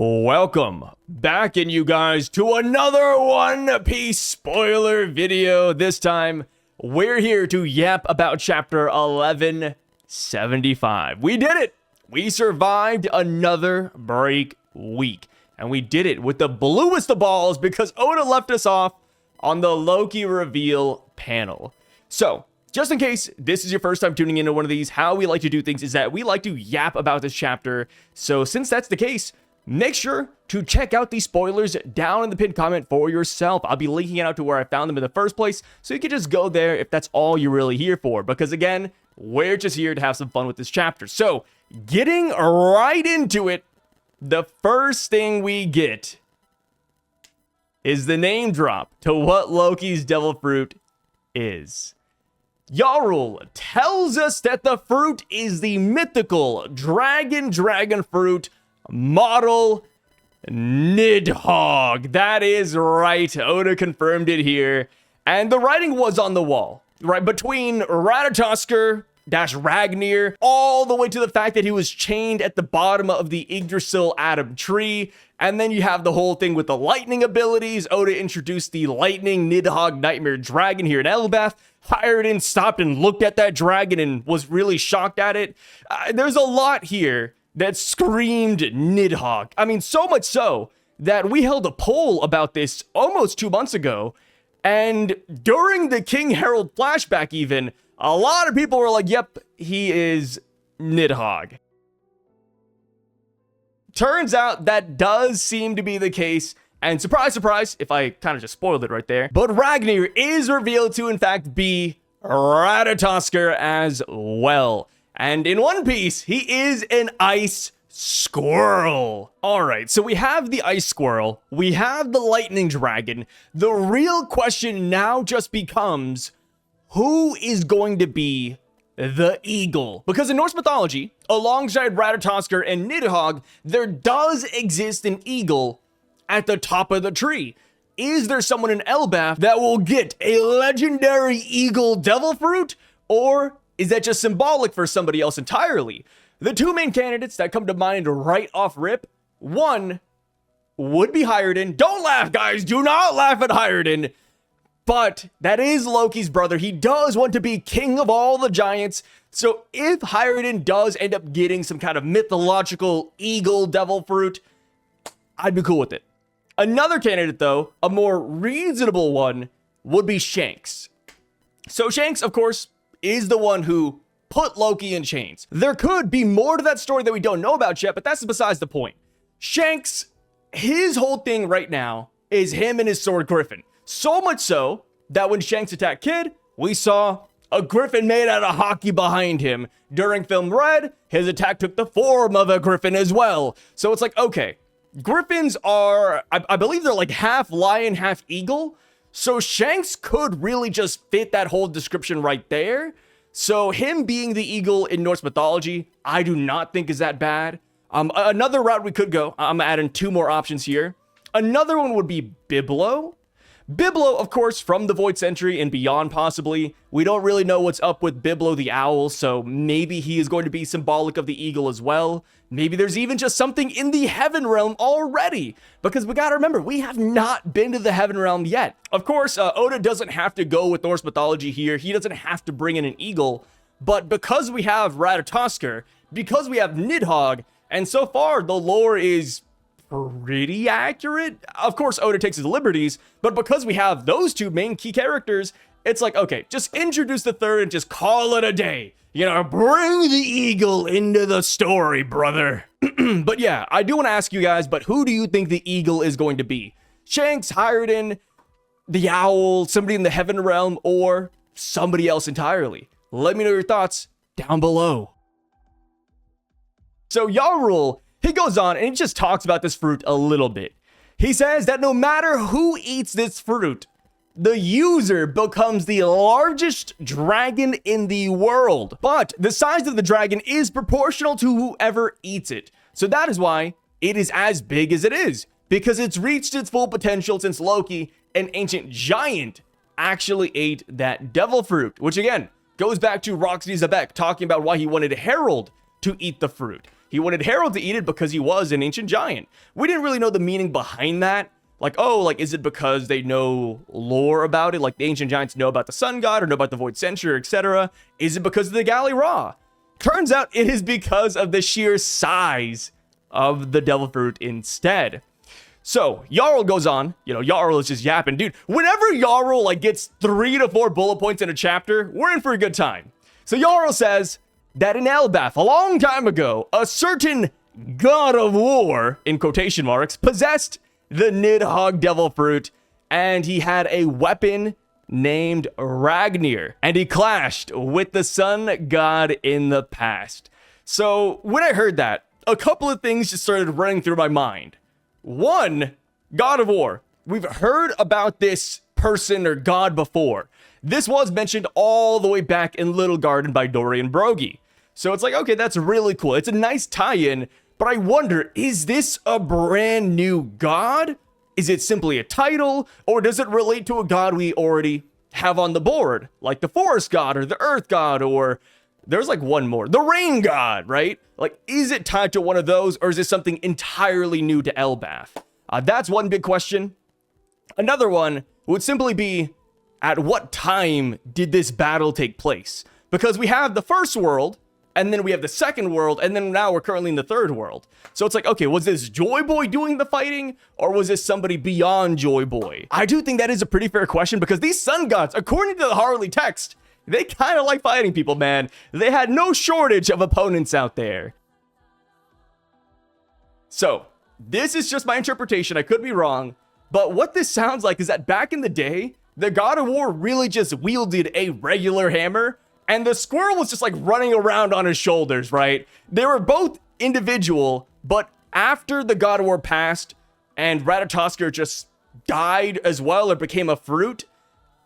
Welcome back, and you guys, to another One Piece spoiler video. This time, we're here to yap about chapter 1175. We did it! We survived another break week, and we did it with the bluest of balls because Oda left us off on the Loki reveal panel. So, just in case this is your first time tuning into one of these, how we like to do things is that we like to yap about this chapter. So, since that's the case, make sure to check out these spoilers down in the pinned comment for yourself. I'll be linking it out to where I found them in the first place, so you can just go there if that's all you're really here for. Because again, we're just here to have some fun with this chapter. So, getting right into it, the first thing we get is the name drop to what Loki's devil fruit is. Yarul tells us that the fruit is the mythical dragon fruit model Nidhogg. That is right. Oda confirmed it here. And the writing was on the wall, right? Between Ragnir, all the way to the fact that he was chained at the bottom of the Yggdrasil Atom tree. And then you have the whole thing with the lightning abilities. Oda introduced the lightning Nidhogg nightmare dragon here in Elbaf. Hired stopped and looked at that dragon and was really shocked at it. There's a lot here that screamed Nidhogg. I mean, so much so that we held a poll about this almost 2 months ago. And during the King Harold flashback even, a lot of people were like, yep, he is Nidhogg. Turns out that does seem to be the case. And surprise, surprise, if I kind of just spoiled it right there, but Ragnir is revealed to, in fact, be Ratatoskr as well. And in One Piece, he is an ice squirrel. All right, so we have the ice squirrel. We have the lightning dragon. The real question now just becomes, who is going to be the eagle? Because in Norse mythology, alongside Ratatoskr and Nidhogg, there does exist an eagle at the top of the tree. Is there someone in Elbaf that will get a legendary eagle devil fruit? Or is that just symbolic for somebody else entirely? The two main candidates that come to mind right off rip, one would be Hiredin. Don't laugh, guys. Do not laugh at Hiredin. But that is Loki's brother. He does want to be king of all the giants. So if Hiredin does end up getting some kind of mythological eagle devil fruit, I'd be cool with it. Another candidate, though, a more reasonable one, would be Shanks. So Shanks, of course, is the one who put Loki in chains. There could be more to that story that we don't know about yet, but that's besides the point. Shanks, his whole thing right now is him and his sword Griffin. So much so that when Shanks attacked Kid, we saw a griffin made out of hockey behind him. During film Red, his attack took the form of a griffin as well. So it's like, okay, griffins are, I believe they're like half lion, half eagle. So Shanks could really just fit that whole description right there. So him being the eagle in Norse mythology, I do not think is that bad. Another route we could go, I'm adding 2 more options here. Another one would be Biblo. Biblo, of course, from the Void Century and beyond possibly. We don't really know what's up with Biblo the owl, so maybe he is going to be symbolic of the eagle as well. Maybe there's even just something in the Heaven Realm already, because we gotta remember, we have not been to the Heaven Realm yet. Of course, Oda doesn't have to go with Norse mythology here. He doesn't have to bring in an eagle, but because we have Ratatoskr, because we have Nidhogg, and so far the lore is pretty accurate. Of course, Oda takes his liberties, but because we have those two main key characters, it's like, okay, just introduce the third and just call it a day. You know, bring the eagle into the story, brother. But yeah, I do want to ask you guys, but who do you think the eagle is going to be? Shanks, Hiredin, the owl, somebody in the Heaven Realm, or somebody else entirely? Let me know your thoughts down below. So Yarul, he goes on and he just talks about this fruit a little bit. He says that no matter who eats this fruit, the user becomes the largest dragon in the world. But the size of the dragon is proportional to whoever eats it. So that is why it is as big as it is, because it's reached its full potential since Loki, an ancient giant, actually ate that devil fruit, which again goes back to Roxy Zabek talking about why he wanted Harold to eat the fruit. He wanted Harold to eat it because he was an ancient giant. We didn't really know the meaning behind that. Like, oh, like, is it because they know lore about it? Like, the ancient giants know about the sun god or know about the void century, etc. Is it because of the Galley Raw? Turns out it is because of the sheer size of the devil fruit instead. So, Jarl goes on, Jarl is just yapping. Dude, whenever Jarl, like, gets 3 to 4 bullet points in a chapter, we're in for a good time. So, Jarl says that in Elbaf, a long time ago, a certain god of war, in quotation marks, possessed the Nidhogg devil fruit, and he had a weapon named Ragnir, and he clashed with the sun god in the past. So, when I heard that, a couple of things just started running through my mind. One, God of War. We've heard about this person or god before. This was mentioned all the way back in Little Garden by Dorian Brogy. So it's like, okay, that's really cool. It's a nice tie-in, but I wonder, is this a brand new god? Is it simply a title, or does it relate to a god we already have on the board? Like the forest god or the earth god, or there's like one more, the rain god, right? Like, is it tied to one of those, or is this something entirely new to Elbaf? That's one big question. Another one would simply be, at what time did this battle take place? Because we have the first world, and then we have the second world, and then now we're currently in the third world. So it's like, okay, was this Joy Boy doing the fighting, or was this somebody beyond Joy Boy? I do think that is a pretty fair question, because these sun gods, according to the Harley text, they kind of like fighting people, man. They had no shortage of opponents out there. So, this is just my interpretation. I could be wrong. But what this sounds like is that back in the day, the God of War really just wielded a regular hammer, and the squirrel was just like running around on his shoulders, right? They were both individual, but after the God of War passed and Ratatoskr just died as well or became a fruit,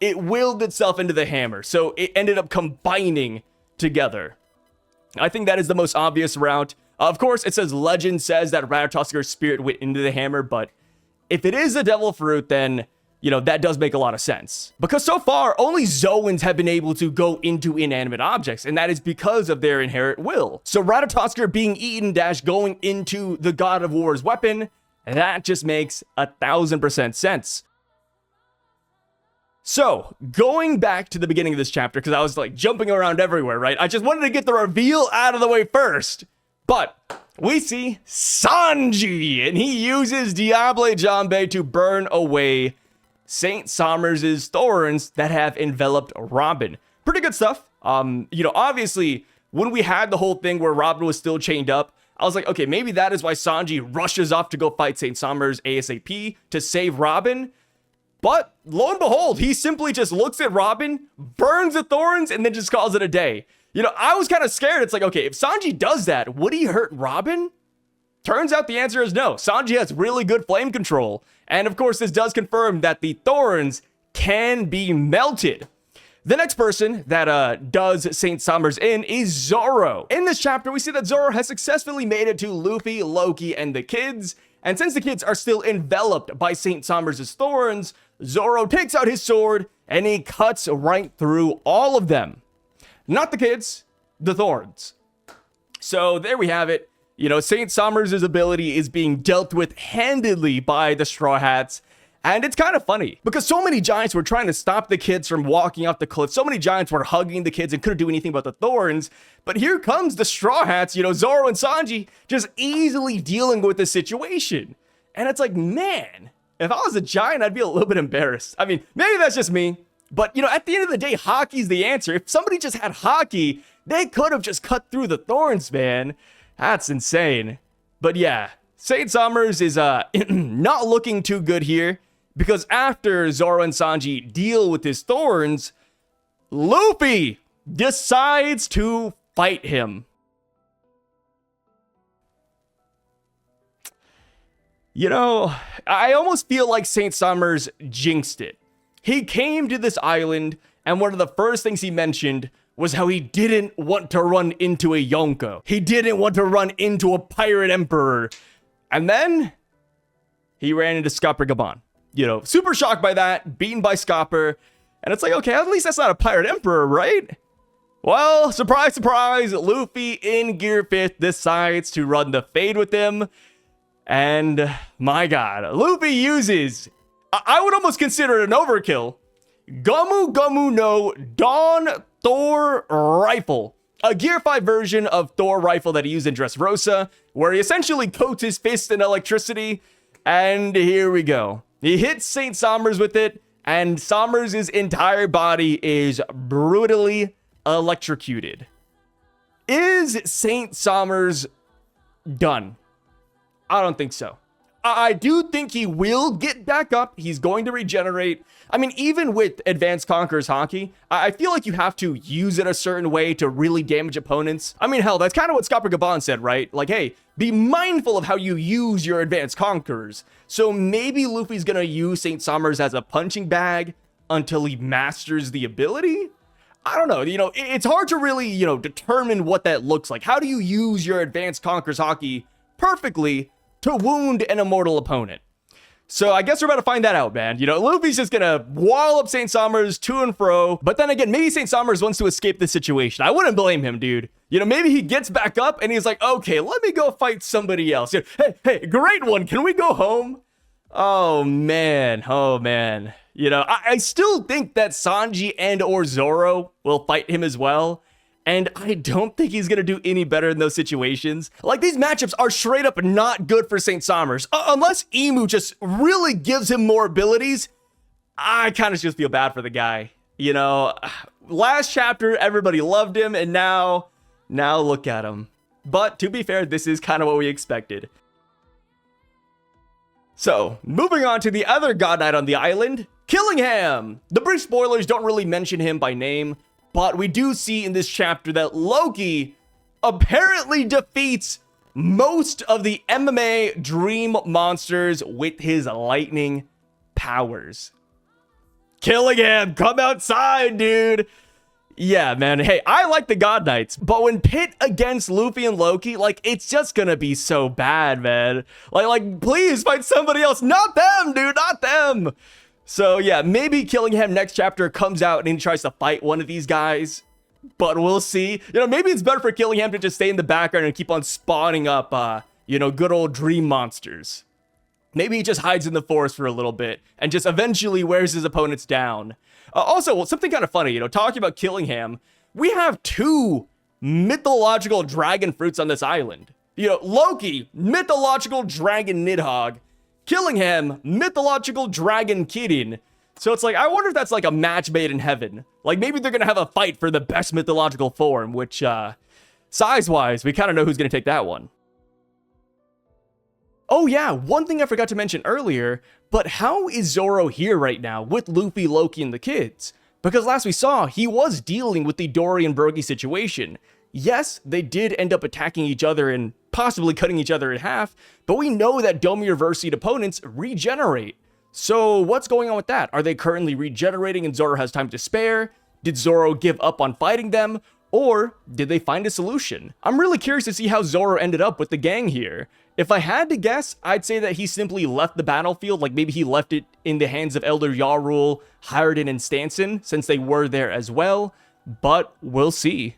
it willed itself into the hammer. So it ended up combining together. I think that is the most obvious route. Of course, it says legend says that Ratatoskr's spirit went into the hammer, but if it is the devil fruit, then, that does make a lot of sense. Because so far, only Zoans have been able to go into inanimate objects, and that is because of their inherent will. So Ratatoskr being eaten - going into the God of War's weapon, that just makes 1000% sense. So, going back to the beginning of this chapter, because I was like jumping around everywhere, right? I just wanted to get the reveal out of the way first. But we see Sanji, and he uses Diable Jambe to burn away Saint Sommers' thorns that have enveloped Robin. Pretty good stuff. Obviously, when we had the whole thing where Robin was still chained up, I was like, okay, maybe that is why Sanji rushes off to go fight Saint Sommers ASAP to save Robin. But lo and behold, he simply just looks at Robin, burns the thorns, and then just calls it a day. I was kind of scared. It's like, okay, if Sanji does that, would he hurt Robin? Turns out the answer is no. Sanji has really good flame control. And of course, this does confirm that the thorns can be melted. The next person that does Saint Sommers in is Zoro. In this chapter, we see that Zoro has successfully made it to Luffy, Loki, and the kids. And since the kids are still enveloped by Saint Sommers' thorns, Zoro takes out his sword and he cuts right through all of them. Not the kids, the thorns. So there we have it. Saint Sommers' ability is being dealt with handedly by the Straw Hats. And it's kind of funny because so many giants were trying to stop the kids from walking off the cliff. So many giants were hugging the kids and couldn't do anything about the thorns. But here comes the Straw Hats, Zoro and Sanji just easily dealing with the situation. And it's like, man, if I was a giant, I'd be a little bit embarrassed. I mean, maybe that's just me. But, at the end of the day, hockey's the answer. If somebody just had hockey, they could have just cut through the thorns, man. That's insane. But yeah, Saint Sommers is not looking too good here. Because after Zoro and Sanji deal with his thorns, Luffy decides to fight him. I almost feel like Saint Sommers jinxed it. He came to this island, and one of the first things he mentioned was how he didn't want to run into a Yonko. He didn't want to run into a pirate emperor. And then he ran into Scopper Gabon. Super shocked by that, beaten by Scopper. And it's like, okay, at least that's not a pirate emperor, right? Well, surprise, surprise, Luffy in Gear 5th decides to run the fade with him. And my god, Luffy uses, I would almost consider it an overkill, Gomu Gomu no Dawn THOR Rifle. A Gear 5 version of THOR rifle that he used in Dressrosa, where he essentially coats his fist in electricity. And here we go. He hits Saint Sommers with it, and Sommers' entire body is brutally electrocuted. Is Saint Sommers done? I don't think so. I do think he will get back up. He's going to regenerate. I mean, even with Advanced Conqueror's Haki, I feel like you have to use it a certain way to really damage opponents. I mean, hell, that's kind of what Scopper Gabon said, right? Like, hey, be mindful of how you use your Advanced Conquerors. So maybe Luffy's gonna use Saint Sommers as a punching bag until he masters the ability? I don't know, it's hard to really, determine what that looks like. How do you use your Advanced Conqueror's Haki perfectly to wound an immortal opponent? So I guess we're about to find that out, man. Luffy's just gonna wall up Saint Sommers to and fro. But then again, maybe Saint Sommers wants to escape this situation. I wouldn't blame him, dude. Maybe he gets back up and he's like, okay, let me go fight somebody else. Hey, great one. Can we go home? Oh, man. I still think that Sanji and or Zoro will fight him as well. And I don't think he's going to do any better in those situations. Like, these matchups are straight up not good for Saint Sommers. Unless IMU just really gives him more abilities, I kind of just feel bad for the guy. Last chapter, everybody loved him, and now look at him. But to be fair, this is kind of what we expected. So, moving on to the other God Knight on the island, Killingham. The brief spoilers don't really mention him by name, but we do see in this chapter that Loki apparently defeats most of the MMA dream monsters with his lightning powers. Killingham, come outside, dude. Yeah, man. Hey, I like the God Knights, but when pit against Luffy and Loki, it's just gonna be so bad, man. Like, please fight somebody else. Not them, dude, not them. So yeah, maybe Killingham next chapter comes out and he tries to fight one of these guys, but we'll see. Maybe it's better for Killingham to just stay in the background and keep on spawning up, good old dream monsters. Maybe he just hides in the forest for a little bit and just eventually wears his opponents down. Also, something kind of funny, talking about Killingham, we have 2 mythological dragon fruits on this island. Loki, mythological dragon Nidhogg. Killingham, mythological dragon Kirin. So it's like, I wonder if that's like a match made in heaven. Like, maybe they're going to have a fight for the best mythological form, which, size-wise, we kind of know who's going to take that one. Oh yeah, one thing I forgot to mention earlier, but how is Zoro here right now with Luffy, Loki, and the kids? Because last we saw, he was dealing with the Dory and Brogy situation. Yes, they did end up attacking each other and possibly cutting each other in half, but we know that Domir Versied opponents regenerate. So what's going on with that? Are they currently regenerating and Zoro has time to spare? Did Zoro give up on fighting them? Or did they find a solution? I'm really curious to see how Zoro ended up with the gang here. If I had to guess, I'd say that he simply left the battlefield, like maybe he left it in the hands of Elder Yarul, Hyruden, and Stanson, since they were there as well, but we'll see.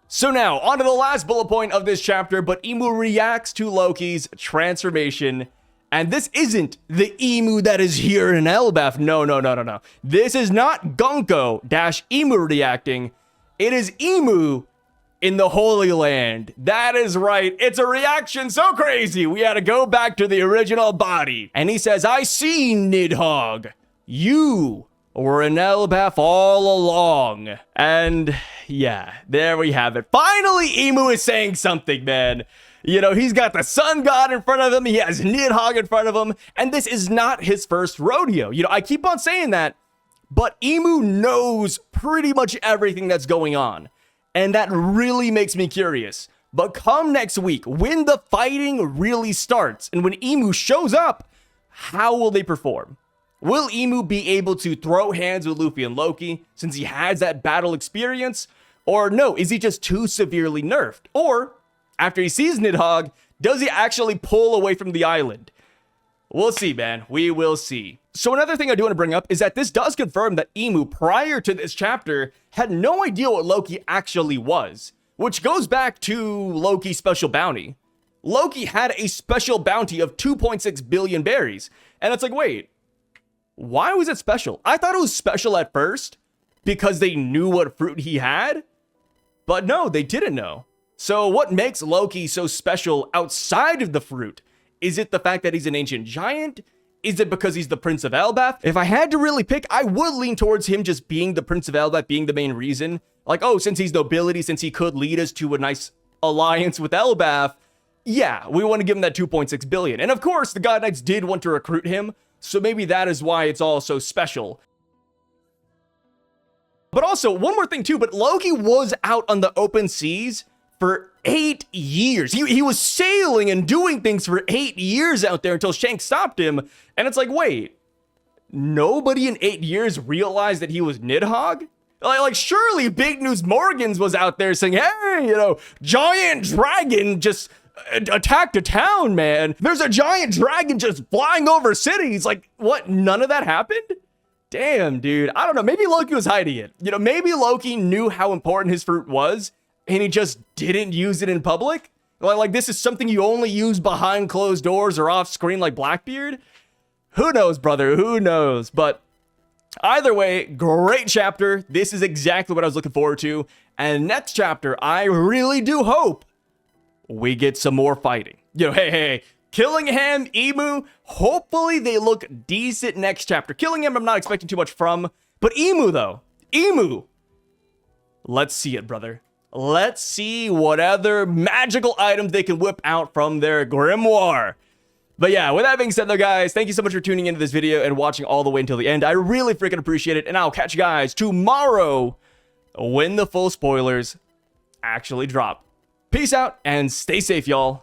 So now, on to the last bullet point of this chapter, but Imu reacts to Loki's transformation, and this isn't the Imu that is here in Elbaf. No. This is not Gonko-Imu reacting. It is Imu in the Holy Land. That is right. It's a reaction so crazy, we had to go back to the original body. And he says, I see, Nidhogg. You were in Elbaf all along. And yeah, there we have it. Finally, Imu is saying something, man. He's got the sun god in front of him. He has Nidhogg in front of him. And this is not his first rodeo. I keep on saying that, but Imu knows pretty much everything that's going on. And that really makes me curious. But come next week, when the fighting really starts, and when Imu shows up, how will they perform? Will Imu be able to throw hands with Luffy and Loki, since he has that battle experience? Or no, is he just too severely nerfed? Or, after he sees Nidhogg, does he actually pull away from the island? We'll see, man. We will see. So another thing I do want to bring up is that this does confirm that IMU, prior to this chapter, had no idea what Loki actually was, which goes back to Loki's special bounty. Loki had a special bounty of 2.6 billion berries. And it's like, wait, why was it special? I thought it was special at first because they knew what fruit he had. But no, they didn't know. So what makes Loki so special outside of the fruit? Is it the fact that he's an ancient giant? Is it because he's the Prince of Elbaf? If I had to really pick, I would lean towards him just being the Prince of Elbaf, being the main reason. Like, oh, since he's nobility, since he could lead us to a nice alliance with Elbaf, yeah, we want to give him that 2.6 billion. And of course, the God Knights did want to recruit him, so maybe that is why it's all so special. But also, one more thing too, but Loki was out on the open seas for 8 years. He was sailing and doing things for 8 years out there until Shanks stopped him. And it's like, wait, nobody in 8 years realized that he was Nidhogg? Like surely Big News Morgans was out there saying, hey, giant dragon just attacked a town, man. There's a giant dragon just flying over cities. Like, what? None of that happened? Damn, dude. I don't know. Maybe Loki was hiding it. Maybe Loki knew how important his fruit was, and he just didn't use it in public? Like this is something you only use behind closed doors or off screen like Blackbeard? Who knows, brother? Who knows? But either way, great chapter. This is exactly what I was looking forward to. And next chapter, I really do hope we get some more fighting. Hey, Killingham, IMU, hopefully they look decent next chapter. Killingham, I'm not expecting too much from. But IMU, though. IMU. Let's see it, brother. Let's see what other magical items they can whip out from their grimoire. But yeah, with that being said though, guys, thank you so much for tuning into this video and watching all the way until the end. I really freaking appreciate it, and I'll catch you guys tomorrow when the full spoilers actually drop. Peace out and stay safe, y'all.